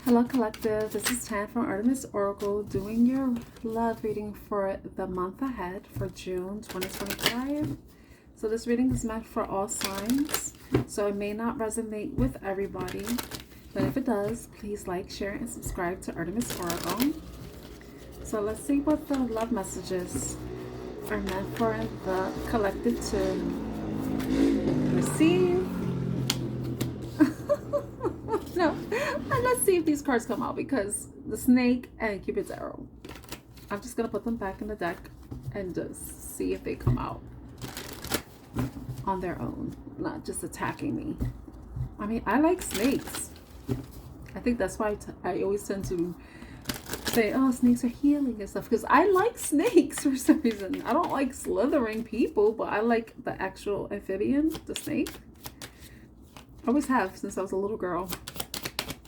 Hello Collective, this is Tan from Artemis Oracle doing your love reading for the month ahead for June 2025. So this reading is meant for all signs, so it may not resonate with everybody, but if it does, please like, share, and subscribe to Artemis Oracle. So let's see what the love messages are meant for the collective to receive. No, and let's see if these cards come out, because the snake and Cupid's arrow, I'm just gonna put them back in the deck and just see if they come out on their own, not just attacking me. I mean, I like snakes. I think that's why I always tend to say, oh, snakes are healing and stuff, because I like snakes for some reason. I don't like slithering people, but I like the actual amphibian, the snake. I always have since I was a little girl.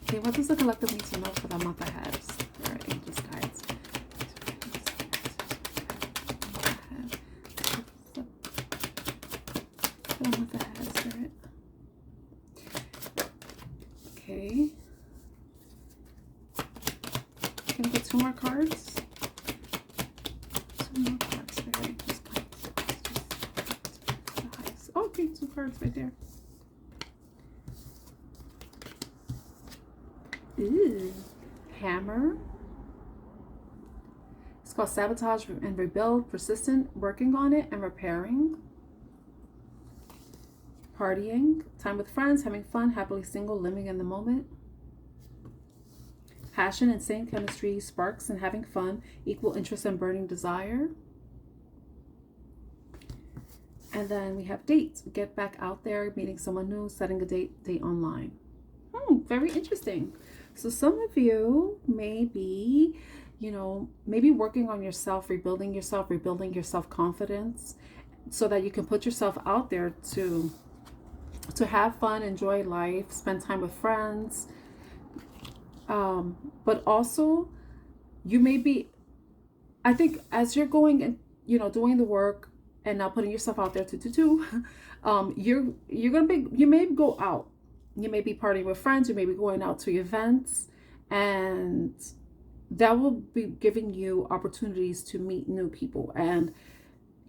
Okay, what does the collective need to know for the month ahead? All right, angels, guides. For the month ahead, Spirit. Okay. Can I get two more cards? Two more cards, Spirit. Angels, guides. Oh, okay, two cards right there. Ooh, hammer. It's called sabotage and rebuild, persistent, working on it and repairing. Partying, time with friends, having fun, happily single, living in the moment. Passion, insane chemistry, sparks and having fun, equal interest and burning desire. And then we have dates, get back out there, meeting someone new, setting a date online. Very interesting. So some of you may be, maybe working on yourself, rebuilding your self-confidence, so that you can put yourself out there to have fun, enjoy life, spend time with friends. But also, you may be, I think, as you're going and, doing the work and now putting yourself out there you may go out. You may be partying with friends, you may be going out to events, and that will be giving you opportunities to meet new people. And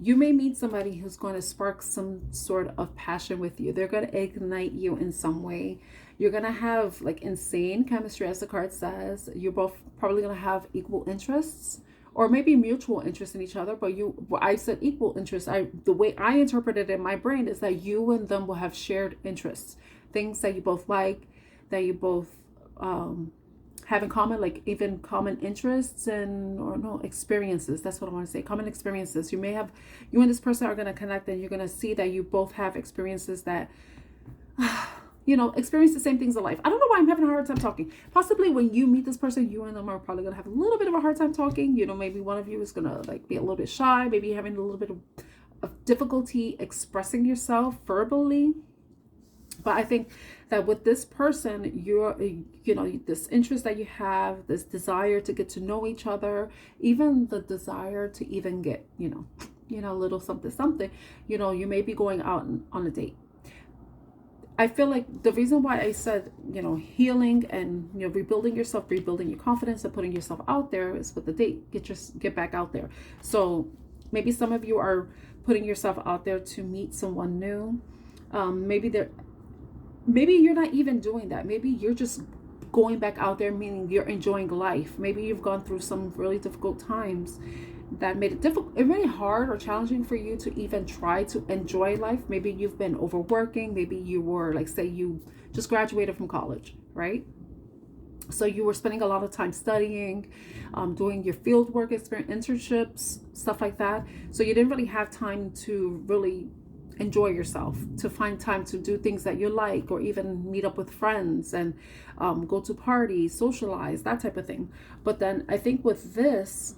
you may meet somebody who's going to spark some sort of passion with you. They're going to ignite you in some way. You're going to have like insane chemistry, as the card says. You're both probably going to have equal interests, or maybe mutual interest in each other. But I said equal interest. The way I interpret it in my brain is that you and them will have shared interests. Things that you both like, that you both have in common, like even common interests experiences. That's what I want to say. Common experiences. You and this person are going to connect, and you're going to see that you both have experiences that, experience the same things in life. I don't know why I'm having a hard time talking. Possibly when you meet this person, you and them are probably going to have a little bit of a hard time talking. Maybe one of you is going to be a little bit shy, maybe having a little bit of difficulty expressing yourself verbally. But I think that with this person, this interest that you have, this desire to get to know each other, even the desire to even get, a little something, you may be going out on a date. I feel like the reason why I said, healing and, rebuilding yourself, rebuilding your confidence and putting yourself out there is with the date. Get back out there. So maybe some of you are putting yourself out there to meet someone new. Maybe you're not even doing that. Maybe you're just going back out there, meaning you're enjoying life. Maybe you've gone through some really difficult times that made it really hard or challenging for you to even try to enjoy life. Maybe you've been overworking. Maybe you were, like, say you just graduated from college, right? So you were spending a lot of time studying, doing your field work experience, internships, stuff like that. So you didn't really have time to really enjoy yourself, to find time to do things that you like, or even meet up with friends and go to parties, socialize, that type of thing. But then I think with this,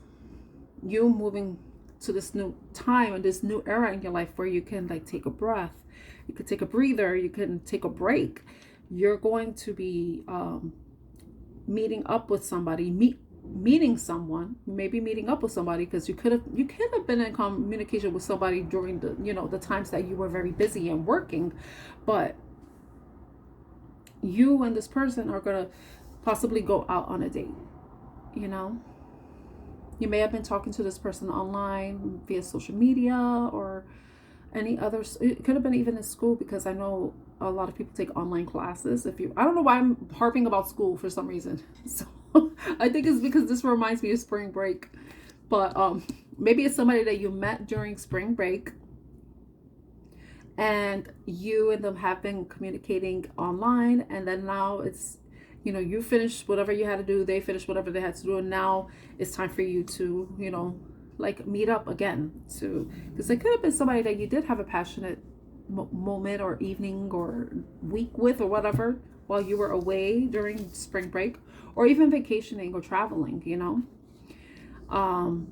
you moving to this new time and this new era in your life where you can take a breath, you could take a breather, you can take a break. You're going to be meeting up with somebody, meeting someone, maybe meeting up with somebody, because you could have been in communication with somebody during the times that you were very busy and working, but you and this person are going to possibly go out on a date, you know. You may have been talking to this person online via social media or any other, it could have been even in school, because I know a lot of people take online classes. I don't know why I'm harping about school for some reason. So I think it's because this reminds me of spring break. But maybe it's somebody that you met during spring break, and you and them have been communicating online, and then now it's, you know, you finished whatever you had to do, they finished whatever they had to do, and now it's time for you to, you know, like meet up again. To, because it could have been somebody that you did have a passionate moment or evening or week with or whatever while you were away during spring break, or even vacationing or traveling, you know.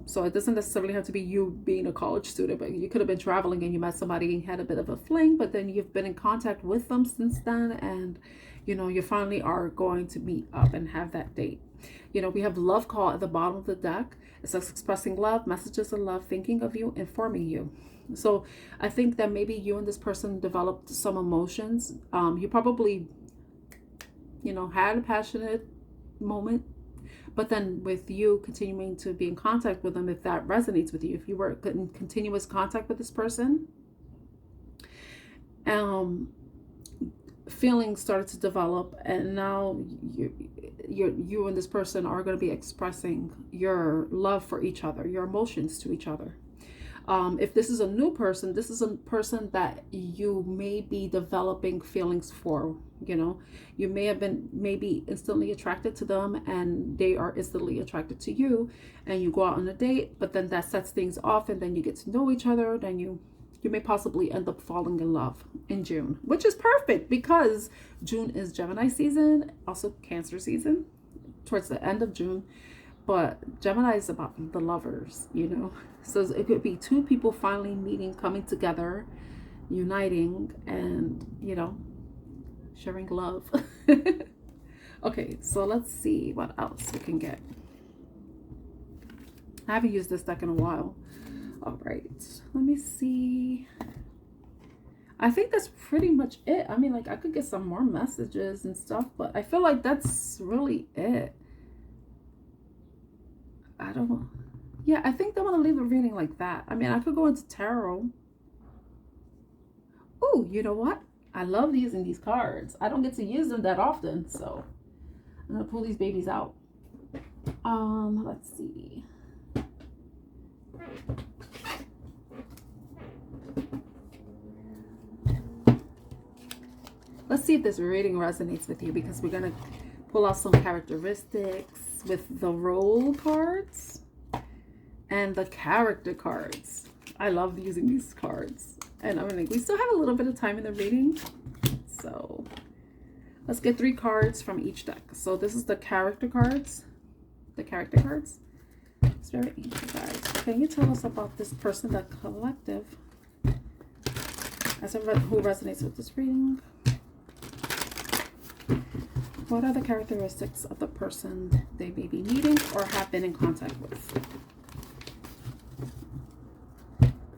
So it doesn't necessarily have to be you being a college student, but you could have been traveling and you met somebody, had a bit of a fling, but then you've been in contact with them since then, and you know, you finally are going to meet up and have that date. You know, we have love call at the bottom of the deck. It says expressing love, messages of love, thinking of you, informing you. So I think that maybe you and this person developed some emotions. You probably, you know, had a passionate moment, but then with you continuing to be in contact with them, if that resonates with you, if you were in continuous contact with this person, feelings started to develop, and now you and this person are going to be expressing your love for each other, your emotions to each other. If this is a new person, this is a person that you may be developing feelings for. You know, you may have been maybe instantly attracted to them, and they are instantly attracted to you, and you go out on a date, but then that sets things off, and then you get to know each other, then you may possibly end up falling in love in June, which is perfect because June is Gemini season, also Cancer season, towards the end of June. But Gemini is about the lovers, you know. So it could be two people finally meeting, coming together, uniting, and, you know, sharing love. Okay, so let's see what else we can get. I haven't used this deck in a while. All right, let me see. I think that's pretty much it. I mean, like, I could get some more messages and stuff, but I feel like that's really it. I don't know. Yeah, I think I want to leave the reading like that. I mean, I could go into tarot. Oh, you know what? I love using these cards. I don't get to use them that often, so I'm gonna pull these babies out. Let's see. Let's see if this reading resonates with you, because we're gonna pull out some characteristics with the role cards and the character cards. I love using these cards, and I'm gonna, we still have a little bit of time in the reading, so let's get 3 cards from each deck. So this is the character cards. The character cards. It's very easy, guys. Can you tell us about this person, the collective, as a who resonates with this reading? What are the characteristics of the person they may be meeting or have been in contact with?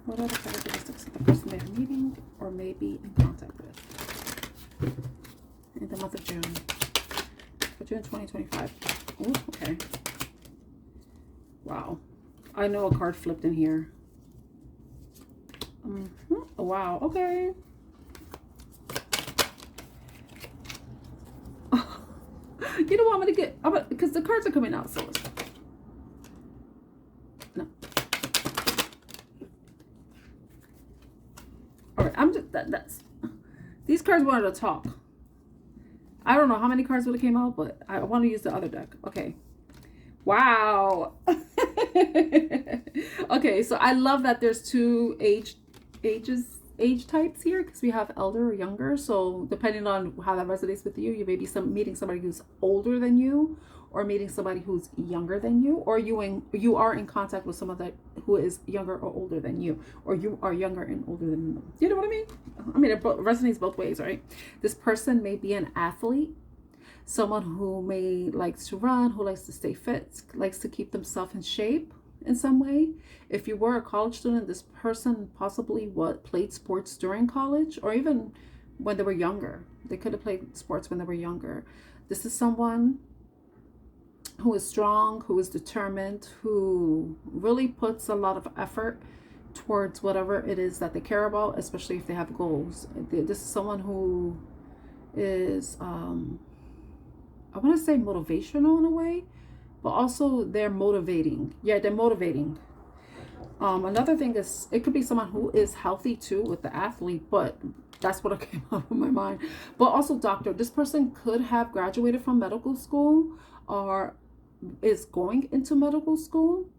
What are the characteristics of the person they are meeting or may be in contact with in the month of June? For June 2025. Oh, okay. Wow. I know a card flipped in here. Oh, wow. Okay. You know what I'm gonna get? Because the cards are coming out, so no. All right, I'm just that's these cards wanted to talk. I don't know how many cards would have came out, but I want to use the other deck. Okay. Wow. Okay, so I love that there's 2 age types here, because we have elder or younger. So depending on how that resonates with you, you may be meeting somebody who's older than you, or meeting somebody who's younger than you, or you are in contact with someone that who is younger or older than you, or you are younger and older than them. You know what I mean? I mean, it resonates both ways, right? This person may be an athlete, someone who may likes to run, who likes to stay fit, likes to keep themselves in shape in some way. If you were a college student, this person possibly played sports during college, or even when they were younger. They could have played sports when they were younger. This is someone who is strong, who is determined, who really puts a lot of effort towards whatever it is that they care about, especially if they have goals. This is someone who is, I want to say motivational in a way, but also they're motivating. Yeah, they're motivating. Another thing is, it could be someone who is healthy too with the athlete, but that's what came out of my mind. But also doctor. This person could have graduated from medical school or is going into medical school,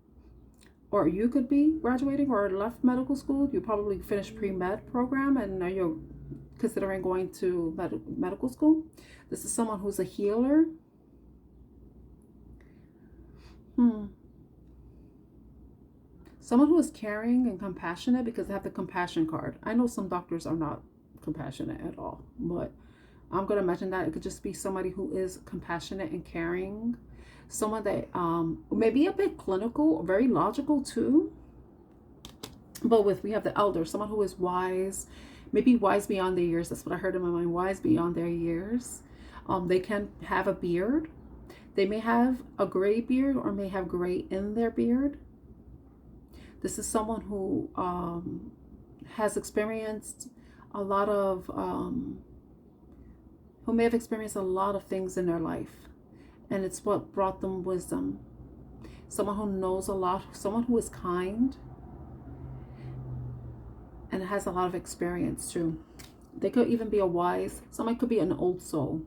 or you could be graduating or left medical school. You probably finished pre-med program and now you're considering going to medical school. This is someone who's a healer. Someone who is caring and compassionate, because they have the compassion card. I know some doctors are not compassionate at all, but I'm going to imagine that it could just be somebody who is compassionate and caring. Someone that maybe a bit clinical, very logical too. But we have the elder, someone who is wise, maybe wise beyond their years. That's what I heard in my mind, wise beyond their years. They can have a beard. They may have a gray beard or may have gray in their beard. This is someone who has experienced a lot of, who may have experienced a lot of things in their life. And it's what brought them wisdom. Someone who knows a lot, someone who is kind and has a lot of experience too. They could even be a wise, someone could be an old soul.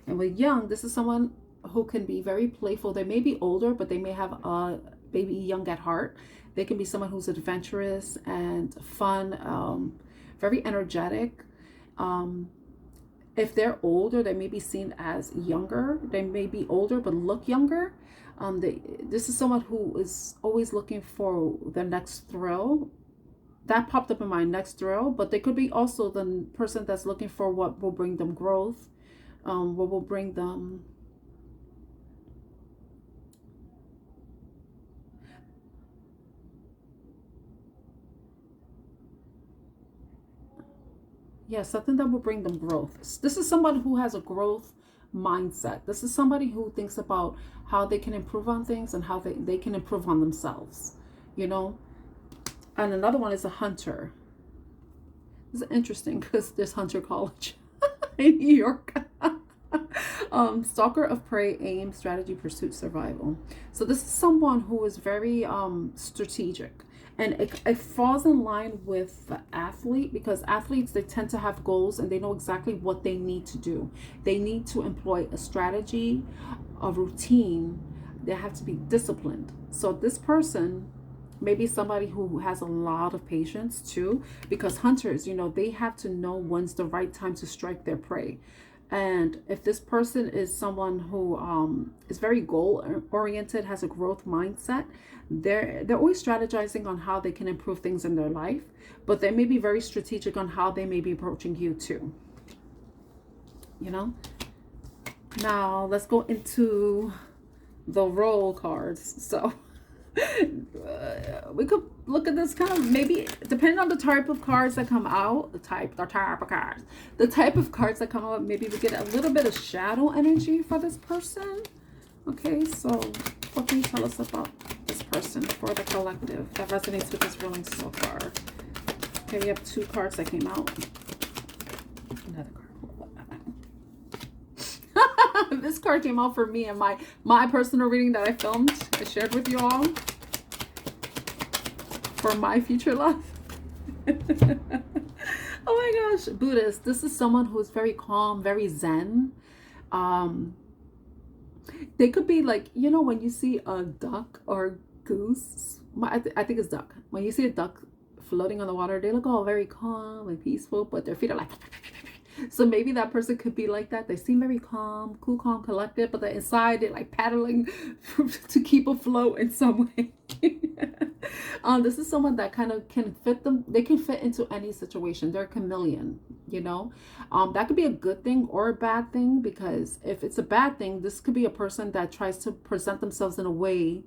And with young, this is someone who can be very playful. They may be older, but they may have a baby young at heart. They can be someone who's adventurous and fun, very energetic. If they're older, they may be seen as younger. They may be older but look younger. This is someone who is always looking for the next thrill. That popped up in my next thrill, but they could be also the person that's looking for what will bring them growth, what will bring them something that will bring them growth. This is somebody who has a growth mindset. This is somebody who thinks about how they can improve on things and how they can improve on themselves, you know. And another one is a hunter. This is interesting because there's Hunter College in New York. Stalker of prey, aim, strategy, pursuit, survival. So this is someone who is very strategic. And it falls in line with the athlete, because athletes, they tend to have goals and they know exactly what they need to do. They need to employ a strategy, a routine. They have to be disciplined. So this person may be somebody who has a lot of patience too, because hunters, you know, they have to know when's the right time to strike their prey. And if this person is someone who is very goal oriented, has a growth mindset, they're always strategizing on how they can improve things in their life, but they may be very strategic on how they may be approaching you too, you know. Now let's go into the role cards. So we could look at this kind of, maybe depending on the type of cards that come out, the type of cards that come out, maybe we get a little bit of shadow energy for this person. Okay, so what can you tell us about this person for the collective that resonates with this reading so far? Okay, we have 2 cards that came out. Another card. This card came out for me and my personal reading that I filmed. I shared with you all for my future love. Oh my gosh, Buddhist. This is someone who is very calm, very zen. They could be like, you know, when you see a duck or goose, I think it's duck. When you see a duck floating on the water, they look all very calm and peaceful, but their feet are like. So maybe that person could be like that. They seem very calm, cool, calm, collected, but inside they're like paddling to keep afloat in some way. This is someone that kind of can fit them. They can fit into any situation. They're a chameleon, you know. That could be a good thing or a bad thing, because if it's a bad thing, this could be a person that tries to present themselves in a way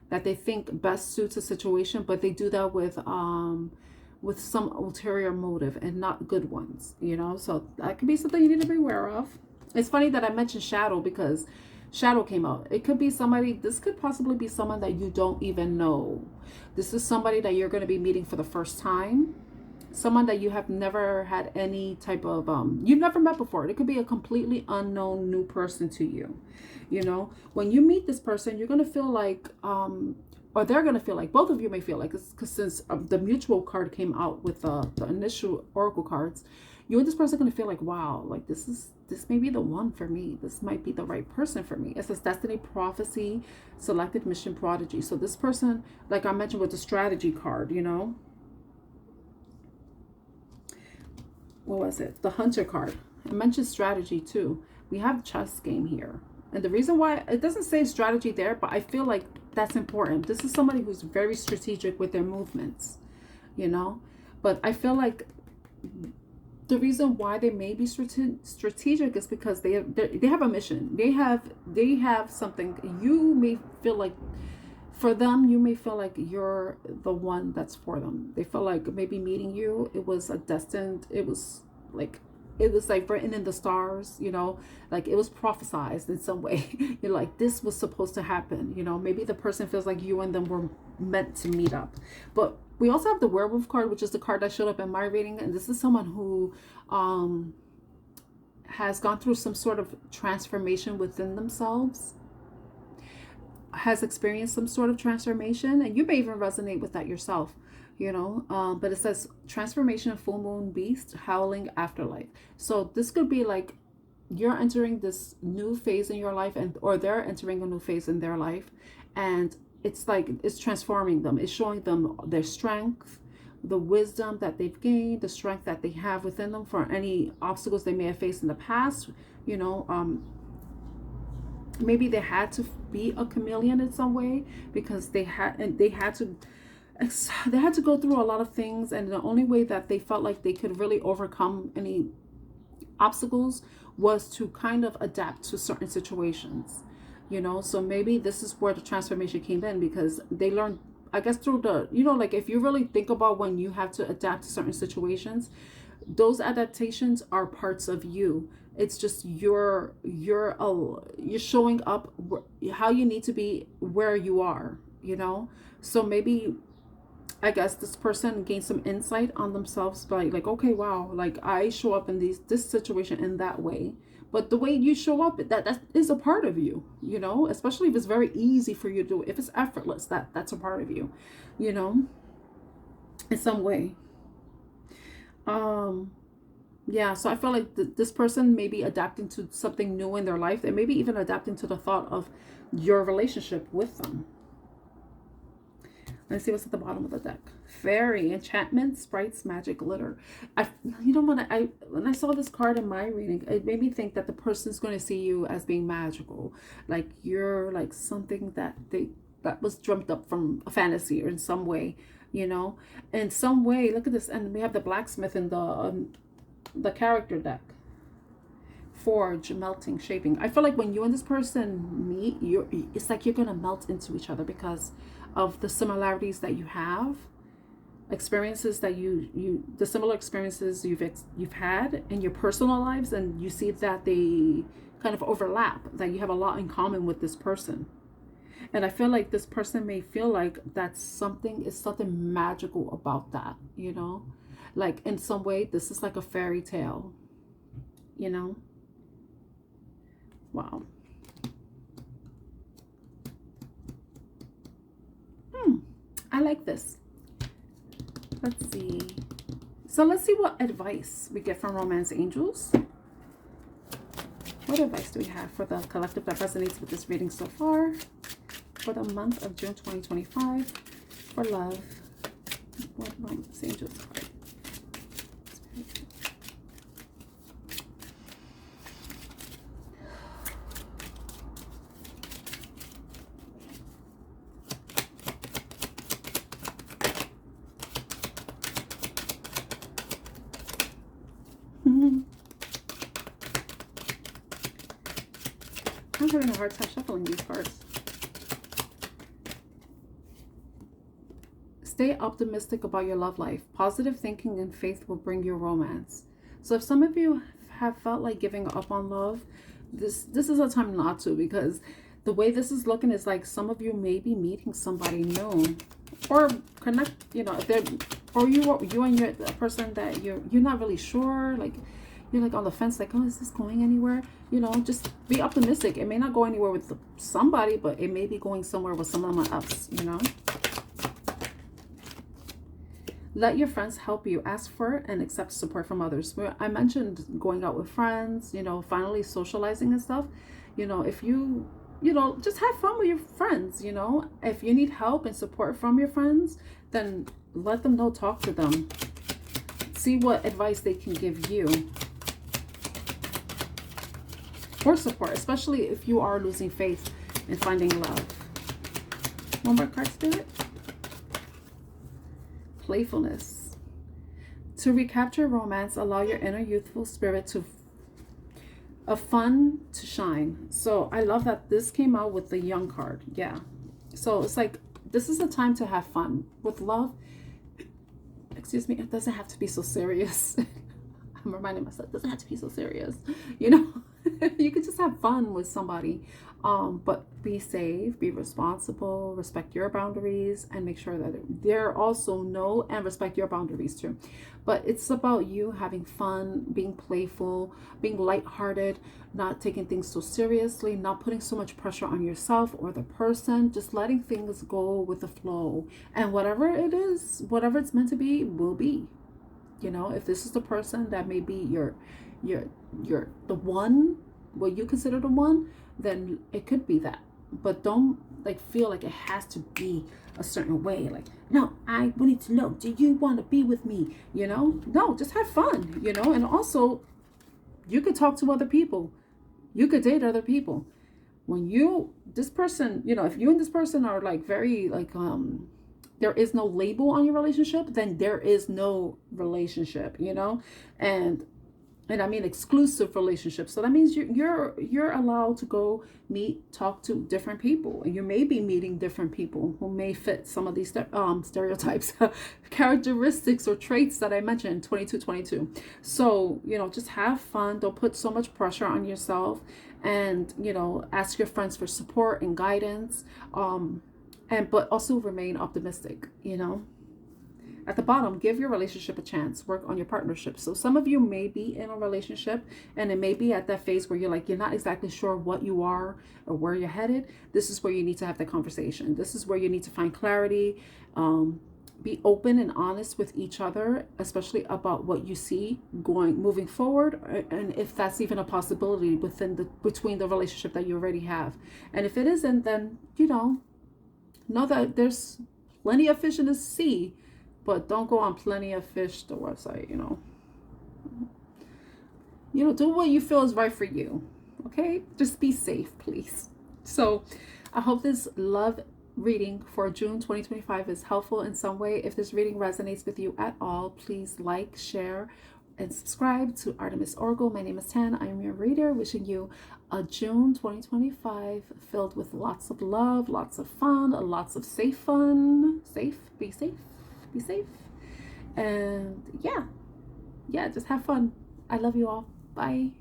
that they think best suits a situation, but they do that with some ulterior motive and not good ones, you know. So that could be something you need to be aware of. It's funny that I mentioned shadow, because Shadow came out. It could be somebody, this could possibly be someone that you don't even know. This is somebody that you're going to be meeting for the first time. Someone that you have never had any type of, you've never met before. It could be a completely unknown new person to you. You know, when you meet this person, you're going to feel like, or they're going to feel like, both of you may feel like, because since the mutual card came out with the initial oracle cards, you and this person are going to feel like, wow, like this may be the one for me. This might be the right person for me. It says destiny, prophecy, selected mission, prodigy. So this person, like I mentioned with the strategy card, you know, what was it? The hunter card. I mentioned strategy too. We have chess game here. And the reason why it doesn't say strategy there, but I feel like that's important. This is somebody who's very strategic with their movements, you know, but I feel like the reason why they may be strategic is because they have a mission. They have something. You may feel like, for them, you may feel like you're the one that's for them. They feel like maybe meeting you, it was like written in the stars, you know, like it was prophesized in some way. You're like, this was supposed to happen, you know. Maybe the person feels like you and them were meant to meet up. But we also have the werewolf card, which is the card that showed up in my reading, and this is someone who has gone through some sort of transformation within themselves, has experienced some sort of transformation, and you may even resonate with that yourself, you know. But it says transformation of full moon beast howling afterlife. So this could be like you're entering this new phase in your life, or they're entering a new phase in their life, and it's like it's transforming them. It's showing them their strength, the wisdom that they've gained, the strength that they have within them for any obstacles they may have faced in the past, you know. Maybe they had to be a chameleon in some way because they had to go through a lot of things, and the only way that they felt like they could really overcome any obstacles was to kind of adapt to certain situations, you know. So maybe this is where the transformation came in, because they learned, I guess, through the, you know, like if you really think about when you have to adapt to certain situations, those adaptations are parts of you. It's just you're showing up how you need to be where you are, you know. So maybe, I guess, this person gained some insight on themselves by like, okay, wow, like I show up in this situation in that way, but the way you show up, that is a part of you, you know. Especially if it's very easy for you to do it, if it's effortless, that's a part of you, you know, in some way. Yeah, so I feel like this person may be adapting to something new in their life, and maybe even adapting to the thought of your relationship with them. Let's see what's at the bottom of the deck. Fairy, enchantment, sprites, magic, glitter. You know, when I saw this card in my reading, it made me think that the person's going to see you as being magical, like you're like something that was dreamt up from a fantasy or in some way, you know, in some way. Look at this, and we have the blacksmith in the character deck. Forge, melting, shaping. I feel like when you and this person meet, it's like you're gonna melt into each other because of the similarities that you have, experiences that the similar experiences you've had in your personal lives, and you see that they kind of overlap, that you have a lot in common with this person. And I feel like this person may feel like that's something magical about that, you know, like in some way this is like a fairy tale, you know. Wow. I like this. Let's see. So let's see what advice we get from romance angels. What advice do we have for the collective that resonates with this reading so far for the month of June 2025 for love? What romance angels card? I'm having a hard time shuffling these cards. Stay optimistic about your love life. Positive thinking and faith will bring you romance. So if some of you have felt like giving up on love, This is a time not to, because the way this is looking is like some of you may be meeting somebody new, or connect, you know, if they're, or you and your the person that you're not really sure, like you're like on the fence, like, oh, is this going anywhere? You know, just be optimistic. It may not go anywhere with somebody, but it may be going somewhere with someone else, you know. Let your friends help you. Ask for and accept support from others. I mentioned going out with friends, you know, finally socializing and stuff. You know, if you know, just have fun with your friends, you know. If you need help and support from your friends, then let them know, talk to them. See what advice they can give you. Or support, especially if you are losing faith in finding love. One more card, Spirit. Playfulness. To recapture romance, allow your inner youthful spirit to fun to shine. So I love that this came out with the young card. Yeah. So it's like, this is a time to have fun with love. Excuse me, it doesn't have to be so serious. I'm reminding myself, it doesn't have to be so serious, you know. You could just have fun with somebody, but be safe, be responsible, respect your boundaries, and make sure that they're also know and respect your boundaries too. But it's about you having fun, being playful, being lighthearted, not taking things so seriously, not putting so much pressure on yourself or the person, just letting things go with the flow. And whatever it is, whatever it's meant to be, will be. You know, if this is the person that may be your the one, what you consider the one, then it could be that. But don't like feel like it has to be a certain way. Like, no, I need to know, do you want to be with me? You know, no, just have fun, you know. And also, you could talk to other people, you could date other people. When this person, you know, if you and this person are like very like there is no label on your relationship, then there is no relationship, you know. And I mean exclusive relationships. So that means you're allowed to go meet, talk to different people, and you may be meeting different people who may fit some of these stereotypes, characteristics or traits that I mentioned in 2222. So, you know, just have fun. Don't put so much pressure on yourself, and, you know, ask your friends for support and guidance, but also remain optimistic, you know. At the bottom, give your relationship a chance. Work on your partnership. So some of you may be in a relationship, and it may be at that phase where you're like, you're not exactly sure what you are or where you're headed. This is where you need to have the conversation. This is where you need to find clarity. Be open and honest with each other, especially about what you see moving forward, and if that's even a possibility between the relationship that you already have. And if it isn't, then, you know that there's plenty of fish in the sea. But don't go on Plenty of Fish, the website, you know. You know, do what you feel is right for you. Okay? Just be safe, please. So I hope this love reading for June 2025 is helpful in some way. If this reading resonates with you at all, please like, share, and subscribe to Artemis Oracle. My name is Tan. I am your reader, wishing you a June 2025 filled with lots of love, lots of fun, lots of safe fun. Be safe. Be safe, and yeah, just have fun. I love you all. Bye.